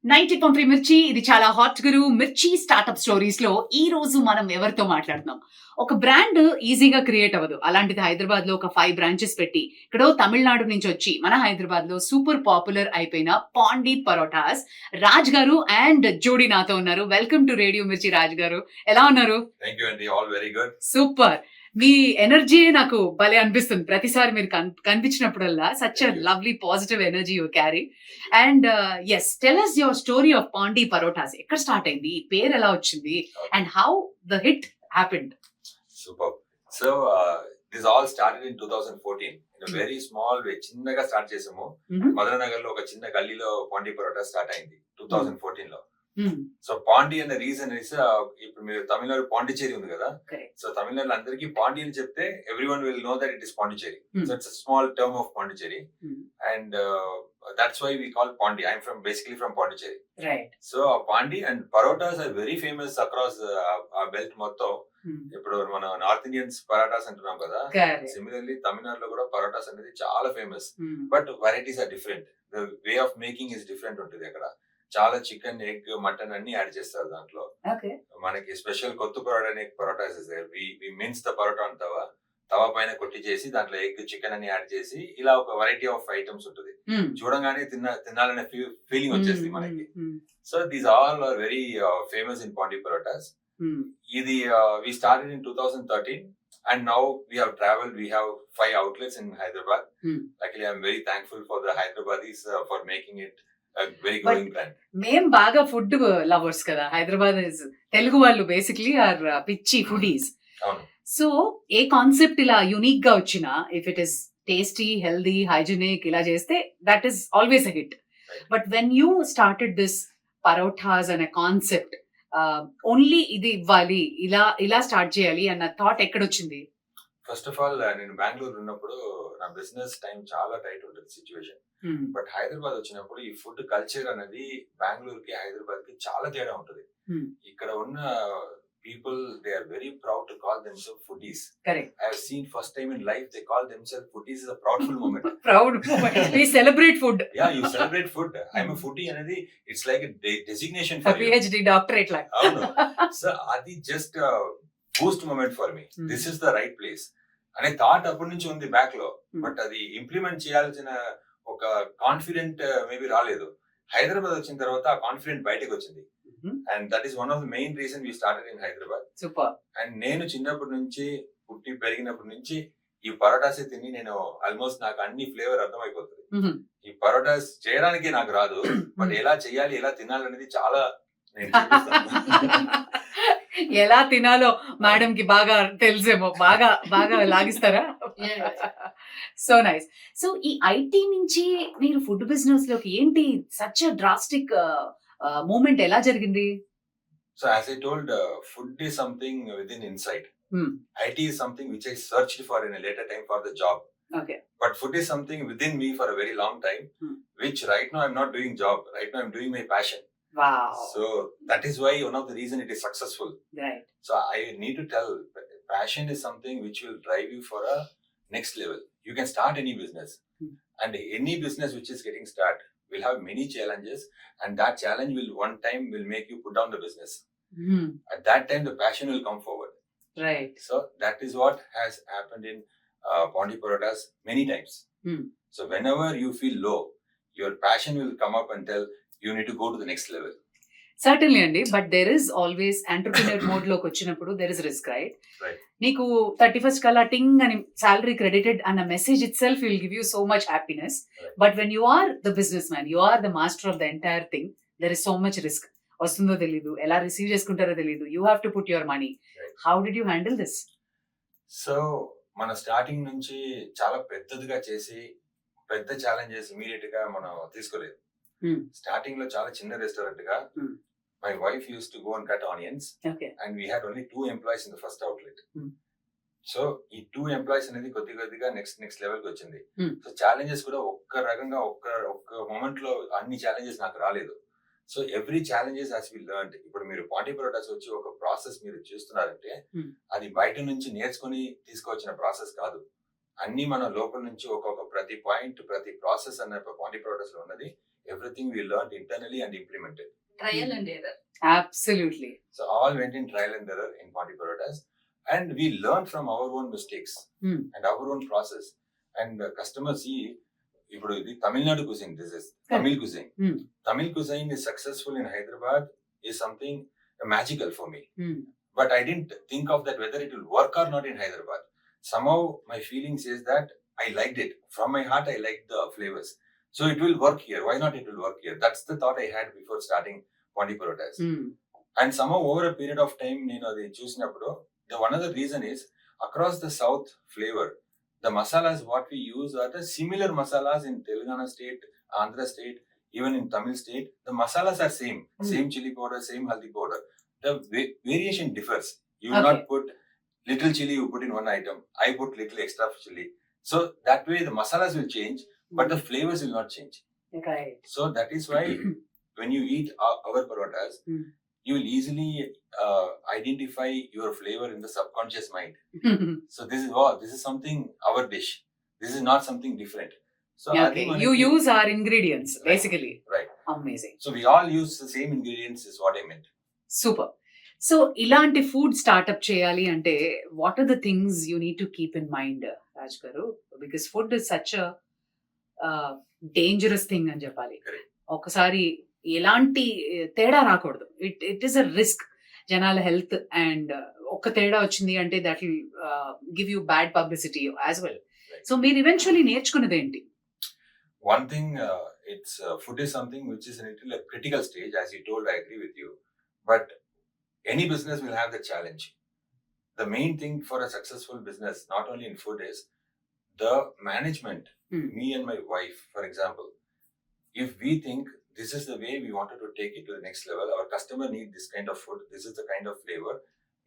90.3 మిర్చి ఇది చాలా హాట్ గురు మిర్చి స్టార్ట్‌అప్ స్టోరీస్‌లో ఈ రోజు మనం ఎవరితో మాట్లాడుతున్నాం. ఒక బ్రాండ్ ఈజీగా క్రియేట్ అవ్వదు. అలాంటిది హైదరాబాద్‌లో ఒక 5 బ్రాంచెస్ పెట్టి, ఎక్కడో తమిళనాడు నుంచి వచ్చి మన హైదరాబాద్‌లో సూపర్ పాపులర్ అయిపోయిన పాండి పరోటాస్ రాజ్ గారు అండ్ జోడీ నాతో ఉన్నారు. వెల్కమ్ టు రేడియో మిర్చి రాజ్ గారు. ఎలా ఉన్నారు? థ్యాంక్ యూ అండి, ఆల్ వెరీ గుడ్. సూపర్. మీ ఎనర్జీ నాకు భలే అనిపిస్తుంది. ప్రతిసారి మీరు కనిపించినప్పుడల్లా such a lovely positive energy you carry. And yes, tell us your story of Pandi Parotas. ఎక్కడ స్టార్ట్ అయింది? ఈ పేరు ఎలా వచ్చింది? And how the hit happened? Super. So this all started in 2014 in very small way. చిన్నగా స్టార్ట్ చేసాము. మదననగర్ లో ఒక చిన్న గల్లీలో పాండి పరోటా స్టార్ట్ అయింది 2014 లో. సో పాండి అనే రీజన్ ఇప్పుడు మీరు తమిళనాడు పాండిచేరి ఉంది కదా, సో తమిళనాడు అందరికి పాండి అని చెప్తే everyone will know that it is Pondicherry. So it's small term of Pondicherry and that's why we call Pondi. I'm basically from Pondicherry. Right. So Pondi and parotas are very famous across belt మొత్తం. ఇప్పుడు మన north Indians parathas అంటున్నాం కదా, similarly తమిళనాడులో కూడా పరాటాస్ అనేది చాలా famous. But varieties are different. The way of making is different ఉంటుంది. అక్కడ చాలా చికెన్, ఎగ్, మటన్ అన్ని యాడ్ చేస్తారు దాంట్లో. మనకి స్పెషల్ కొత్త పరోటా అనే parottas we means the parotta on tawa పైన కొట్టి చేసి దాంట్లో ఎగ్, చికెన్ అని యాడ్ చేసి ఇలా ఒక వెరైటీ ఆఫ్ ఐటమ్స్ ఉంటుంది. చూడంగానే తినాలనే ఫీలింగ్ వచ్చేస్తుంది మనకి. So these all are very famous in Pandi Parotas. ఇది we started in 2013 and now we have traveled. We have 5 outlets in Hyderabad. Luckily I'm very thankful for the Hyderabadis for making it a very growing brand. మేం బాగా food lovers కదా, హైదరాబాద్ తెలుగు వాళ్ళు basically are పిచ్చి foodies. అవును. So ఏ concept ఇలా unique గా వచ్చినా, if it is tasty, healthy, hygienic ఇలా చేస్తే that is always a hit. But when you started this parottas అనే కాన్సెప్ట్, ఓన్లీ ఇది ఇవ్వాలి, ఇలా స్టార్ట్ చేయాలి అన్న థాట్ ఎక్కడొచ్చింది? ఫస్ట్ ఆఫ్ ఆల్ నేను బెంగళూరు ఉన్నప్పుడు నా బిజినెస్ టైం చాలా టైట్ ఉంటుంది సిచ్యువేషన్. బట్ హైదరాబాద్ వచ్చినప్పుడు ఈ ఫుడ్ కల్చర్ అనేది బెంగళూరు కి హైదరాబాద్ కి చాలా తేడా ఉంటుంది. ఇక్కడ ఉన్న people, they are very proud to call themselves foodies. Correct. I have seen first time in life they call themselves foodies. Is a proudful moment. Proud moment. We celebrate food. Yeah, you celebrate food. I'm a foodie and it's like a designation for a PhD doctorate like. So adi just a boost moment for me. This is the right place. అనే thought అప్పటి నుంచి ఉంది back లో. But అది implement చేయాల్సిన ఒక confident maybe రాలేదు. హైదరాబాద్ వచ్చిన తర్వాత ఆ కాన్ఫిడెంట్ బయటకు వచ్చింది. And that is one of the main reason we started in Hyderabad. Super. And నేను చిన్నప్పటి నుంచి పుట్టి పెరిగినప్పటి నుంచి ఈ పరోటాస్ తిని నేను ఆల్మోస్ట్ నాకు అన్ని ఫ్లేవర్ అర్థమైపోతుంది. ఈ పరోటాస్ చేయడానికి నాకు రాదు, బట్ ఎలా చేయాలి, ఎలా తినాలనేది చాలా నేను ఎలా తినాలో మేడం కి బాగా తెలుసేమో, బాగా లాగిస్తారా? So nice. సో ఈ ఐటీ నుంచి మీరు ఫుడ్ బిజినెస్ లోకి ఏంటి సచ్ డ్రాస్టిక్ మూమెంట్ ఎలా జరిగింది? So as I told, food is something within inside. IT is something which I searched for in a later time for the job. Okay. But food is something within me for a very long time, which right now I'm not doing job. Right now I'm doing my passion. Wow. So that is why one of the reason it is successful. Right. So I need to tell, passion is something which will drive you for a next level. You can start any business, and any business which is getting started will have many challenges, and that challenge will one time will make you put down the business. At that time the passion will come forward. Right. So that is what has happened in Pondi Parotas many times. So whenever you feel low, your passion will come up and tell you need to go to the next level. Certainly అండి, but there is always entrepreneur mode లోకి వచ్చినప్పుడు there is risk, right? Right. నీకు 31st కల్లా టింగ్ అని salary credited అన్న message itself will give you so much happiness. But when you are the businessman, you are the master of the entire thing, there is so much risk. వస్తుందో తెలీదు, ఎలా receive చేసుకుంటారో తెలీదు. You have to put your money. How did you handle this? So మన starting నుంచి చాలా పెద్దదిగా చేసి పెద్ద ఛాలెంజెస్ ఇమీడియట్ గా మనం తీసుకోలేదు. స్టార్టింగ్ లో చాలా చిన్న రెస్టారెంట్ గా my wife used to go and cut onions. Okay. And we had only 2 employees in the first outlet. So ఈ 2 ఎంప్లాయీస్ అనేది కొద్దిగా నెక్స్ట్ లెవెల్ కి వచ్చింది. సో ఛాలెంజెస్ కూడా ఒక్క రకంగా ఒక్క మూమెంట్ లో అన్ని ఛాలెంజెస్ నాకు రాలేదు. So every challenges as we learned. ఇప్పుడు మీరు పాండి పరోటాస్ వచ్చి ఒక ప్రాసెస్ మీరు చూస్తున్నారంటే అది బయట నుంచి నేర్చుకుని తీసుకొచ్చిన ప్రాసెస్ కాదు. అన్ని మన లోపల నుంచి ఒక్కొక్క ప్రతి పాయింట్, ప్రతి ప్రాసెస్ అన్న పాండి పరోటాస్ లో ఉన్నది everything we learned internally and implemented. Trial and error. Absolutely. So all went in trial and error in Pondy Parotas, and we learned from our own mistakes and our own process. And customers see, ఇప్పుడు ఇది Tamil Nadu cuisine, this is Tamil cuisine. Tamil cuisine is successful in Hyderabad is something magical for me. But I didn't think of that whether it will work or not in Hyderabad. Somehow my feeling says that I liked it. From my heart, I liked the flavors. So it will work here. Why not it will work here? That's the thought I had before starting Pondy Parotas. And somehow over a period of time, they choose the one other reason is across the south flavor, the masalas what we use are the similar masalas in Telangana state, Andhra state, even in Tamil state. The masalas are same chili powder, same haldi powder. The variation differs. You will not put little chili, you put in one item. I put little extra chili. So that way the masalas will change, but the flavors will not change. Right. So that is why when you eat our parotas, you will easily identify your flavor in the subconscious mind. So this is something, our dish. This is not something different. So okay. You use our ingredients, basically. Right. Amazing. So we all use the same ingredients is what I meant. Super. So ఇలాంటి food startup చేయాలి అంటే what are the things you need to keep in mind Raj garu? Because food is such dangerous thing అని చెప్పాలి. ఒకసారి ఎలాంటి తేడా రాకూడదు. It is a risk జనాల హెల్త్, అండ్ ఒక్క తేడా వచ్చింది అంటే that will give you bad publicity as well. So మీరు ఈవెన్చువల్లీ నేర్చుకున్నది ఏంటి? One thing, it's food is something which is a little critical stage, as you told. I agree with you, but any business will have the challenge. The main thing for a successful business, not only in food, is the management. Me and my wife, for example, if we think this is the way we wanted to take it to the next level, our customer need this kind of food, this is the kind of flavor,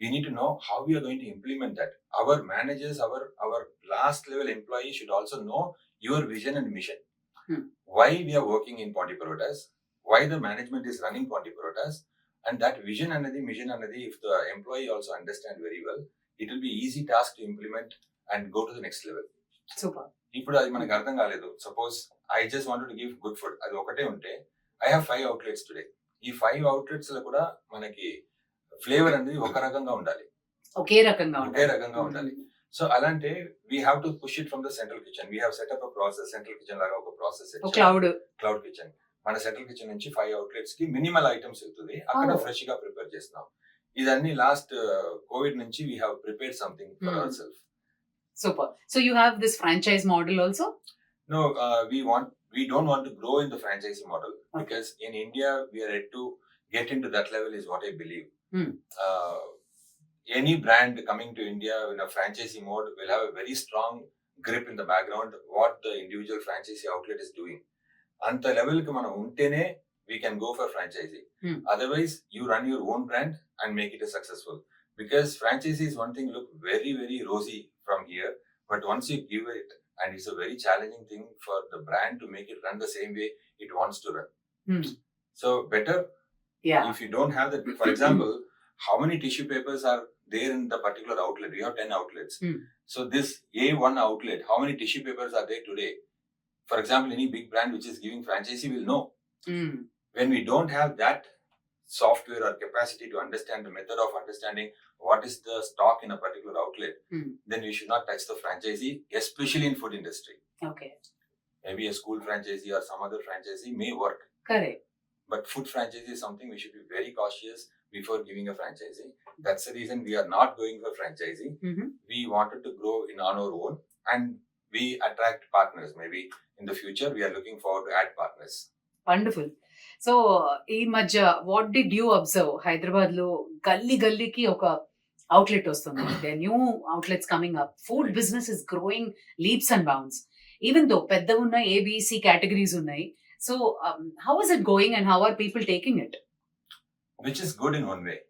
we need to know how we are going to implement that. Our managers, our last level employees should also know your vision and mission. Why we are working in Pondy Parotas, why the management is running Pondy Parotas, and that vision anadi, mission anadi, if the employee also understand very well, it will be easy task to implement and go to the next level. Super. ఇప్పుడు అది మనకు అర్థం కాలేదు. Suppose I just wanted to give good food, అది ఒకటే ఉంటే I have 5 outlets today. ఈ 5 outlets లో కూడా మనకి ఫ్లేవర్ అనేది ఒక రకంగా ఉండాలి, ఒకే రకంగా ఉండాలి. సో అలాంటి we have to push it from the central kitchen. We have setup a process, central kitchen లాగా ఒక ప్రాసెస్, క్లౌడ్ కిచెన్. మన సెంట్రల్ కిచెన్ నుంచి 5 outlets కి మినిమల్ ఐటమ్స్ వెళ్తుంది, అక్కడ ఫ్రెష్ గా ప్రిపేర్ చేస్తున్నాం. ఇదన్నీ లాస్ట్ కోవిడ్ నుంచి we have prepared something for our self. Super. So you have this franchise model also? No, we don't want to grow in the franchisee model, because in India we are yet to get into that level is what I believe. Any brand coming to India in a franchisee mode will have a very strong grip in the background what the individual franchisee outlet is doing. Anta level ki mana untene we can go for franchisee. Otherwise you run your own brand and make it a successful, because franchisee is one thing look very very rosy from here, but once you give it, and it's a very challenging thing for the brand to make it run the same way it wants to run. So better if you don't have that. For example, how many tissue papers are there in the particular outlet? We have 10 outlets. So this A1 outlet, how many tissue papers are there today? For example, any big brand which is giving franchisee will know. When we don't have that software or capacity to understand the method of understanding what is the stock in a particular outlet, then we should not touch the franchisee, especially in food industry. Okay. Maybe a school franchisee or some other franchisee may work. Correct. But food franchisee is something we should be very cautious before giving a franchisee. That's the reason we are not going for franchising. We wanted to grow on our own, and we attract partners. Maybe in the future we are looking forward to add partners. Wonderful. So ఈ మధ్య what did you observe? Hyderabad లో గల్లీకి ఒక outlet వస్తుంది. They new outlets coming up. Food business is growing leaps and bounds. Even though పెద్ద ఉన్న ABC categories ఉన్నాయి. So how is it going and how are people taking it? Which is good in one way.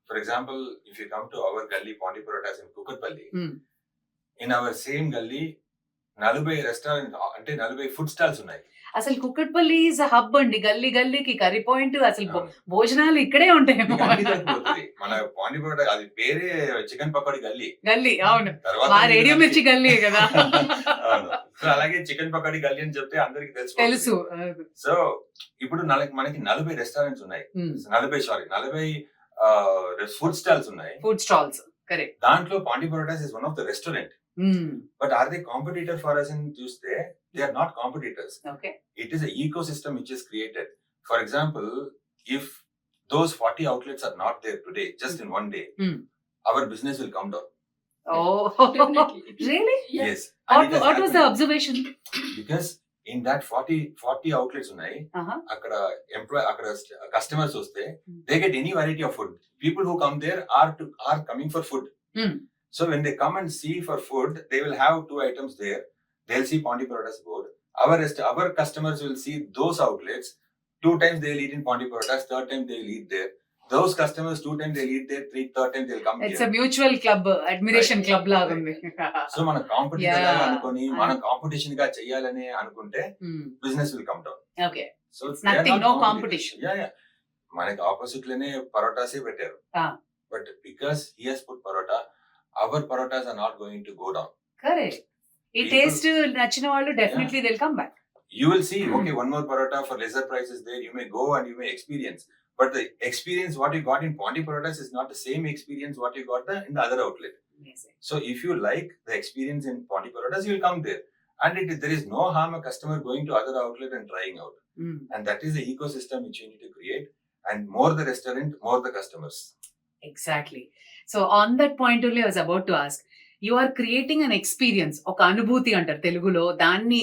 For example, if you come to our gully, Pondy Parotas in Kukatpalli, in our same gully 40 restaurant అంటే 40 food stalls ఉన్నాయి. అసలు Kukatpally is hub అండి. గల్లీ గల్లీకి curry point, అసలు అవును. భోజనాలు ఇక్కడే ఉంటాయేమో. మీకు అన్ని దొరికిపోతది. మన పాండి పరోటా అది పేరే చికెన్ పకోడీ గల్లీ. గల్లీ అవును. తర్వాత మా మీరు రేడియో దానికి మిర్చి గల్లీ కదా. అవును. సో అలాగే చికెన్ పకోడీ గల్లీ అని చెప్తే అందరికి తెలిసిపోతుంది. తెలుసు. సో ఇప్పుడు మనకి 40 రెస్టారెంట్స్ ఉన్నాయి. 40 ఫుడ్ స్టాల్స్ ఉన్నాయి. Food stalls correct. దాంట్లో Pandi Parotas is one of the restaurant. But are they competitor for us అని చూస్తే they are not competitors. Okay. It is an ecosystem which is created. For example, if those 40 outlets are not there today, just in one day, our business will come down. Oh, Definitely. really? Yes. And it has What was the happened observation? because in that 40 outlets ఉన్నాయి. అక్కడ customers వస్తే they get any variety of food. People who come there are coming for food. So when they come and see for food, they will have 2 items there. They'll see Pondi Parotas board. Our customers will see those outlets. 2 times they'll eat in Pondi Parotas, 3rd time they'll eat there. Those customers 2 times they'll eat there, 3rd time they'll come It's here. a mutual club, admiration Right. club లాగా ఉంది. So మన competitor గా Yeah. అనుకొని మన competition గా చేయాలని అనుకుంటే business will come down. Okay. So It's nothing, no competition. మనకి ఆపోజిట్ లోనే పరోటాసే పెట్టారు. Ah. But because he has put parotta, our parottas are not going to go down. Correct. ఈ People- టేస్ట్ నచ్చిన వాళ్ళు definitely will come back. You will see, okay, one more parota for lesser prices there. You may go and you may experience. But the experience what you got in Pondi Parotas is not the same experience what you got in the other outlet. So if you like the experience in Pondi Parotas, you will come there. And there is no harm a customer going to other outlet and trying out. And that is the ecosystem which you need to create. And more the restaurant, more the customers. Exactly. So on that point only I was about to ask, you are creating an experience, ఒక అనుభూతి అంటారు తెలుగులో. దాన్ని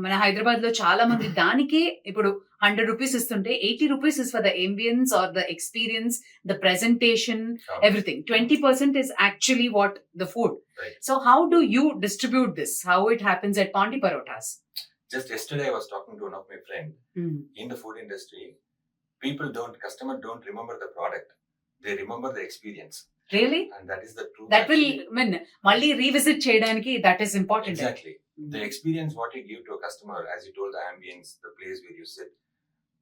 మన హైదరాబాద్ లో చాలా మంది దానికే ఇప్పుడు 100 రూపీస్ ఇస్తుంటే 80 rupees is for the ambience or the experience, the presentation, everything. 20% is actually what the food. Right. So how do you distribute this? How it happens at Pondi Parotas? Just yesterday I was talking to one of my friend in the food industry. Customer don't remember the product. They remember the experience. Really? And that is the truth. That will actually. mean మళ్ళీ revisit చేయడానికి that is important. Exactly. The experience what you give to a customer, as you told, the ambience, the place where you sit,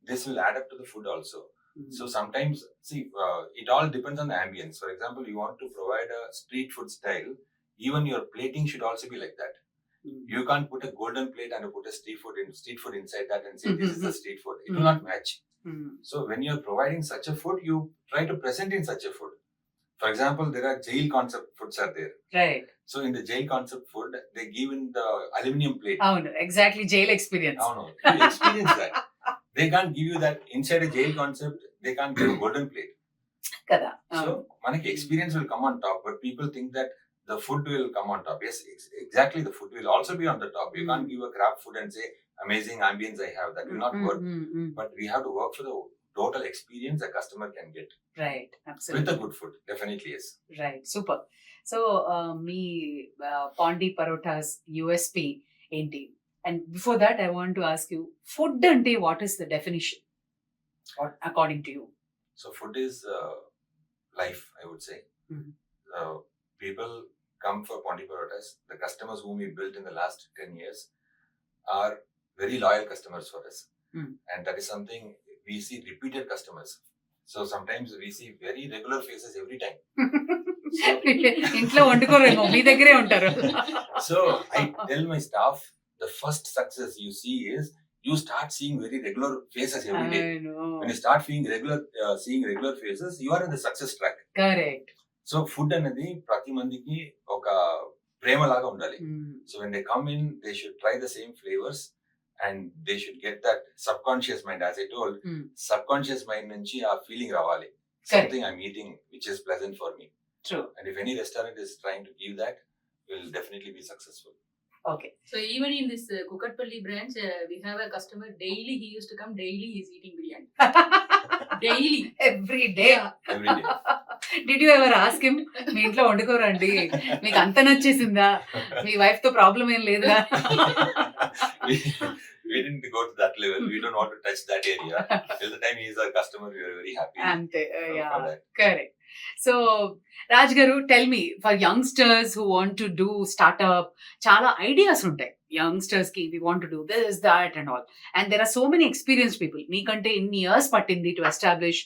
this will add up to the food also. So sometimes, see, it all depends on the ambience. For example, you want to provide a street food style, even your plating should also be like that. You can't put a golden plate and put a street food inside that and say this is the street food. It will not match. So when you're providing such a food, you try to present in such a food. For example, there are jail concept foods are there. Right. So in the jail concept food, they give in the aluminum plate. అవును, exactly jail experience. No, you experience that. They can't give you that inside a jail concept. They can't give a golden plate. కదా. So, manaki experience will come on top, but people think that the food will come on top. Yes, exactly. The food will also be on the top. You can't give a crap food and say amazing ambience I have. That will not work. But we have to work for the total experience a customer can get. Right, With absolutely. the good food, definitely yes. Right, super. So మీ Pandi Parotas USP ఏంటి? And before that I want to ask you, food అంటే what is the definition according to you? So food is life, I would say. People come for Pondi Parotas. The customers whom we built in the last 10 years are very loyal customers for us. And that is something we see repeated customers. So sometimes we see very regular faces every time. ఇంట్లో వండుకోరేమో, మీ దగ్గరే ఉంటారు. So I tell my staff, the first success you see is you start seeing very regular faces every day. I know. When you start seeing regular faces, you are in the success track. Correct. So food అనేది ప్రతి మందికి ఒక ప్రేమ లాగా ఉండాలి. So when they come in, they should try the same flavours and they should get that sub conscious mind. As I told, sub conscious mind నుంచి ఆ feeling రావాలి, something I'm eating which is pleasant for me. True. And if any restaurant is trying to give that, will definitely be successful. Okay. So even in this Kukatpalli branch, we have a customer daily. He used to come daily. He's eating biryani daily. Every day. Every day. Did you ever ask him, మీ ఇంట్లో వండుకోరండి, మీకు అంత నచ్చేసిందా, మీ wife తో problem ఏం లేదా? We didn't go to that level. We don't want to touch that area. Till the time he is our customer, we are very happy. అంతే. for that. Correct. So Raj garu, tell me, for youngsters who want to do startup, చాలా ideas ఉంటాయి youngsters కి we want to do this that and all and there are so many experience people మీకంటే ఇన్ని years పట్టింది to establish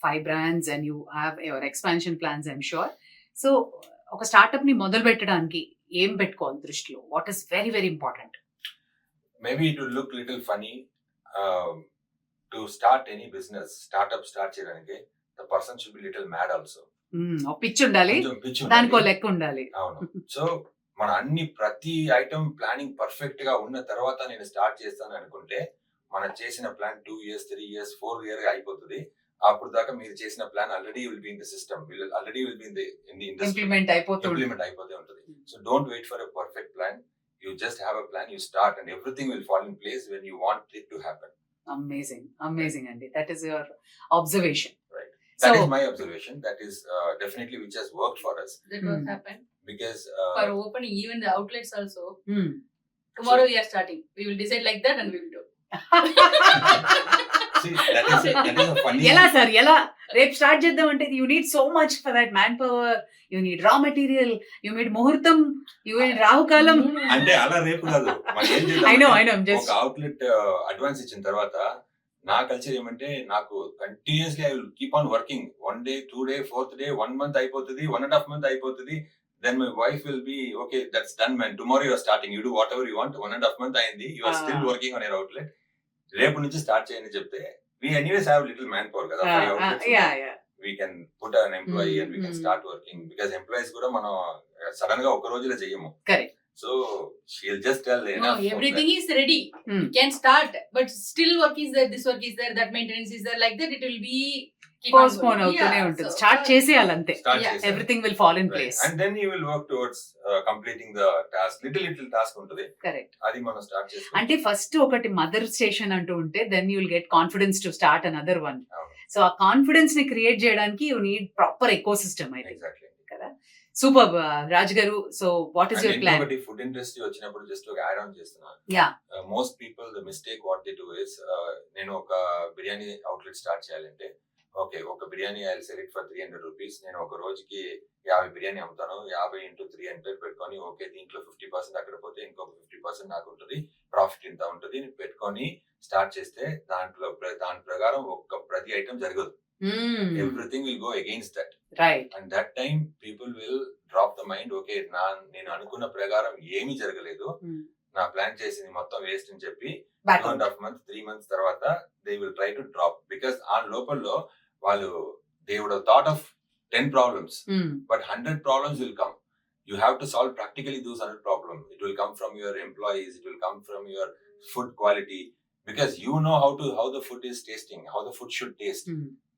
5 brands and you have your expansion plans, I'm sure. So ఒక startup ని మొదలు పెట్టడానికి ఏం పెట్టుకోవాలి దృష్టిలో? What is very very important? Maybe it will look little funny to start any business, startup start చేయడానికి the person should be little mad also. ఒక pitch ఉండాలి, కొంచెం పిచ్చి దానికో ఉండాలి. లెక్క ఉండాలి. అవును. సో మన అన్ని ప్రతి ఐటమ్ ప్లానింగ్ పర్ఫెక్ట్ గా ఉన్న తర్వాత నేను స్టార్ట్ చేస్తాను అనుకుంటే మనం చేసిన ప్లాన్ 2 years 3 years 4 years అయిపోతుంది. అప్పుడు దాకా మీరు చేసిన plan already will be in the system, already will be in the industry, implement అయిపోతుంది. అయిపోతే ఉంటుంది. So don't wait for a perfect plan, you just have a plan, you start and everything will fall in place when you want it to happen. Amazing అండి. That is your observation. That is my observation. That is definitely which has worked for us. That was happened. Because For opening even the outlets also. Tomorrow we are starting. We will decide like that and we will do. see, that is a funny. ఎలా sir, ఎలా రేపు start చేద్దాం అంటే you need so much for that man power, you need raw material, you need ముహూర్తం, you need రాహుకాలం. అంటే అలా రేపు కాదు. మనం ఏం I know, చేద్దాం, just ఒక అవుట్లెట్ అడ్వాన్స్ ఇచ్చిన తర్వాత నా కల్చర్ ఏమంటే నాకు continuously I will keep on working. 1 day 2 day 4th day 1 month అయిపోతుంది, 1.5 month అయిపోతుంది. Then my wife will be okay, that's done man, tomorrow you are starting, you do whatever you want. 1.5 month అయింది, you are still working on your outlet, రేపు నుంచి start చేయండి చెప్తే we anyways have little manpower కదా. We can put an employee and we can start working, because employees కూడా మనం sudden గా ఒక రోజులో చేయము. Correct. So she'll just tell No, enough. everything is ready. You can start, but still work is there, this work is there, that maintenance is there, like that it will be keep on postpone going. అవుతూనే Yeah, ఉంటుంది. so start చేసేయాలంతే, Start Yeah. చేసేయాలి. Everything will fall in Right. Place. And then you will work towards completing the task. Little task ఉంటుంది, correct. అది మనం start చేసుకోవాలి. అంటే first ఒకటి మదర్ స్టేషన్ అంటూ ఉంటే then you will get confidence to start another one. అవును. So ఆ కాన్ఫిడెన్స్ ని క్రియేట్ చేయడానికి you need proper ecosystem అయితే Exactly. కదా. సూపర్ రాజ్ గారు. So what is your plan? ఇంకొకటి ఫుడ్ ఇండస్ట్రీ వచ్చినప్పుడు జస్ట్ ఒక యాడ్ ఆన్ చేస్తున్నాను. Yeah. Most people the mistake what they do is, నేను ఒక బిర్యానీ అవుట్లెట్ స్టార్ట్ చేయాలంటే ఓకే, ఒక biryani I will sell it for 300 rupees. నేను ఒక రోజుకి 50 బిర్యానీ అమ్ముతాను, 50 into 300 పెట్టుకొని ఓకే దీంట్లో 50% అక్కడ పోతే ఇంకొక 50% నాకు ఉంటుంది, ప్రాఫిట్ ఇంత ఉంటుంది పెట్టుకొని స్టార్ట్ చేస్తే దాని ప్రకారం ఒక ప్రతి ఐటమ్ జరగదు. Everything will go against that. Right. And that time people will drop the mind. Okay, నేను అనుకున్న ప్రకారం ఏమీ జరగలేదు, నా ప్లాన్ చేసింది మొత్తం వేస్ట్ అని చెప్పి 2.5 months 3 months తర్వాత they will try to drop. Because ఆ లోపల్లో వాళ్ళు they would have thought of 10 problems, but 100 problems will come. You have to solve practically those 100 problems. It will come from your employees, it will come from your food quality, because you know how the food is tasting, how the food should taste.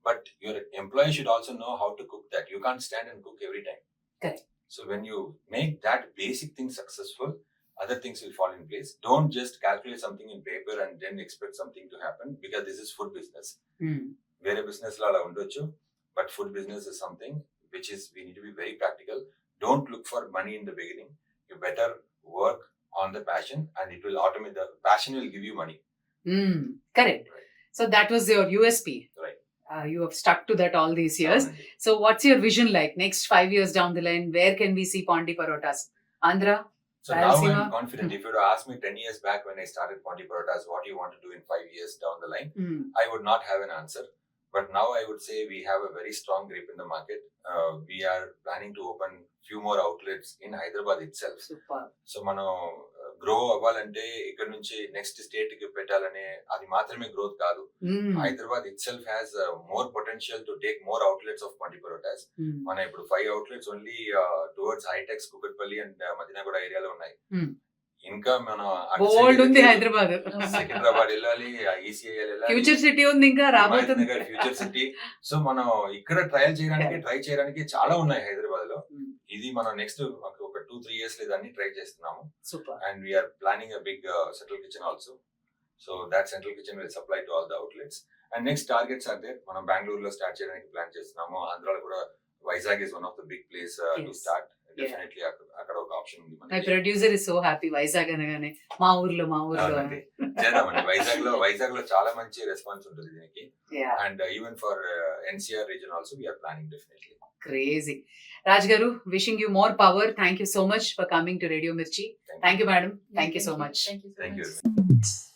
But your employee should also know how to cook that. You can't stand and cook every time. Correct. So when you make that basic thing successful, other things will fall in place. Don't just calculate something in paper and then expect something to happen, because this is food business. Where business la undocchu, but food business is something which is we need to be very practical. Don't look for money in the beginning. You better work on the passion, and it will automate. The passion will give you money. Correct. Right. So that was your USP. Right. You have stuck to that all these years. So what's your vision like next 5 years down the line? Where can we see Pondy Parotas? Andhra? So now Rayalaseema? I'm confident. If you had asked me 10 years back when I started Pondy Parotas, what do you want to do in 5 years down the line, I would not have an answer. But now I would say we have a very strong grip in the market. We are planning to open few more outlets in Hyderabad itself. Super. So మనం grow అవ్వాలంటే ఇక్కడ నుంచి next state కి పెట్టాలనే అది మాత్రమే growth కాదు. Hyderabad it self has more potential to take more outlets of Pondy Parotas. మన ఇప్పుడు 5 outlets only towards HITEX, Kukatpally and Madinaguda ఏరియాలో ఉన్నాయి. ఇంకా మనం బోల్డ్ ఉంది హైదరాబాద్. సికింద్రాబాద్ వెళ్ళాలి, ఈసీఐఎల్ వెళ్ళాలి, ఫ్యూచర్ సిటీ ఉంది ఇంకా రాబోతుంది. Future city. సో మనం ఇక్కడ ట్రై చేయడానికి చాలా ఉన్నాయి హైదరాబాద్ లో. ఇది మనం నెక్స్ట్ ఒక 2-3 years దాన్ని ట్రై చేస్తున్నాము. Super. And we are planning a big central kitchen also. So that central kitchen will supply to all the outlets. And next targets are there. మనం బెంగళూరులో స్టార్ట్ చేయడానికి ప్లాన్ చేస్తున్నాము. ఆంధ్రాలో కూడా Vizag is one of the big place to start. Definitely అక్కడ ఒక option ఉంది. My producer is so happy. Vizag అనగానే మా ఊర్లో చేద్దామండి. వైజాగ్ లో చాలా మంచి రెస్పాన్స్ ఉంటుంది దీనికి. And even for NCR region also we're planning definitely. Crazy. Raj garu, wishing you more power. Thank you so much for coming to radio Mirchi. Thank you madam. Thank you so much. Thank you so Thank you. much.